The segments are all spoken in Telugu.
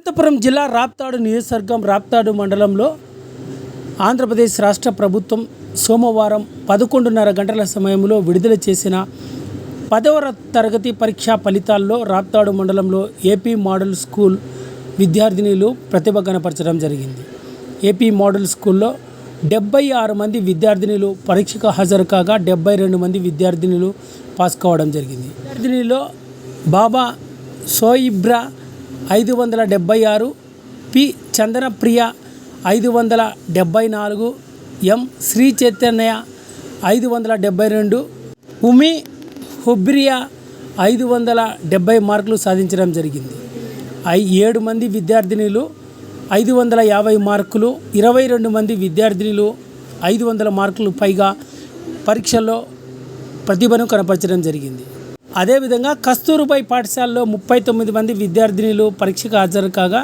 అనంతపురం జిల్లా రాప్తాడు నియోజకవర్గం రాప్తాడు మండలంలో ఆంధ్రప్రదేశ్ రాష్ట్ర ప్రభుత్వం సోమవారం 11:30 గంటల సమయంలో విడుదల చేసిన 10వ తరగతి పరీక్షా ఫలితాల్లో రాప్తాడు మండలంలో ఏపీ మోడల్ స్కూల్ విద్యార్థినులు ప్రతిభ కనపరచడం జరిగింది. ఏపీ మోడల్ స్కూల్లో 76 మంది విద్యార్థినులు పరీక్షకు హాజరు కాగా 72 మంది విద్యార్థినులు పాస్ కావడం జరిగింది. విద్యార్థినుల్లో బాబా సోయిబ్రా 576, పి చందనప్రియ 574, ఎం శ్రీ చైతన్య 572, ఉమి హుబ్రియా 570 మార్కులు సాధించడం జరిగింది. 7 మంది విద్యార్థినులు 550 మార్కులు, 22 మంది విద్యార్థినులు 500 మార్కులు పైగా పరీక్షల్లో ప్రతిభను కనపరచడం జరిగింది. అదేవిధంగా కస్తూర్బాయ్ పాఠశాలలో 39 మంది విద్యార్థినులు పరీక్షకు హాజరు కాగా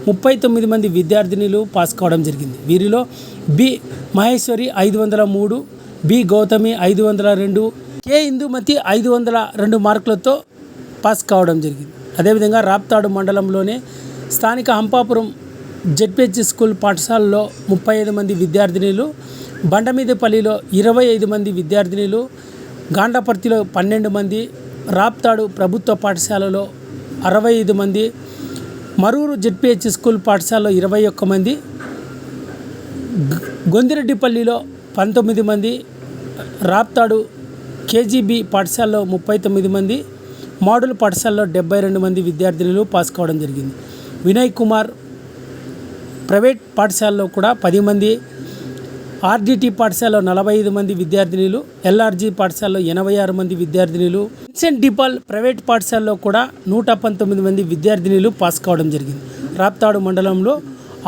39 మంది విద్యార్థినులు పాస్ కావడం జరిగింది. వీరిలో B Maheshwari 503, B Gautami 502, K Indumathi 502 మార్కులతో పాస్ కావడం జరిగింది. అదేవిధంగా రాప్తాడు మండలంలోనే స్థానిక హంపాపురం జెడ్పిహెచ్ స్కూల్ పాఠశాలలో 35 మంది విద్యార్థినులు, బండమీదపల్లిలో 25 మంది విద్యార్థినులు, గాండ్లపర్తిలో 12 మంది, రాప్తాడు ప్రభుత్వ పాఠశాలలో 65 మంది, మరూరు జెడ్పిహెచ్ స్కూల్ పాఠశాలలో 21 మంది, గొందిరెడ్డిపల్లిలో 19 మంది, రాప్తాడు కేజీబీ పాఠశాలలో 39 మంది, మోడల్ పాఠశాలలో 72 మంది విద్యార్థినులు పాస్ కావడం జరిగింది. వినయ్ కుమార్ ప్రైవేట్ పాఠశాలలో కూడా 10 మంది, ఆర్డిటి పాఠశాలలో 45 మంది విద్యార్థినులు, ఎల్ఆర్జీ పాఠశాలలో 86 మంది విద్యార్థినులు, విన్సెంట్ డిపాల్ ప్రైవేట్ పాఠశాలలో కూడా 119 మంది విద్యార్థినులు పాస్ కావడం జరిగింది. రాప్తాడు మండలంలో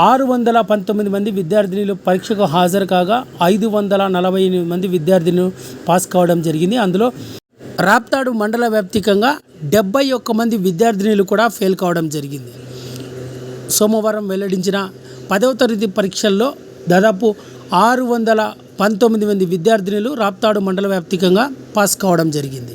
619 మంది విద్యార్థినులు పరీక్షకు హాజరు కాగా 548 మంది విద్యార్థినులు పాస్ కావడం జరిగింది. అందులో రాప్తాడు మండల వ్యాప్తికంగా 71 మంది విద్యార్థినులు కూడా ఫెయిల్ కావడం జరిగింది. సోమవారం వెల్లడించిన 10వ తరగతి పరీక్షల్లో దాదాపు 619 మంది విద్యార్థినులు రాప్తాడు మండల వ్యాప్తికంగా పాస్ కావడం జరిగింది.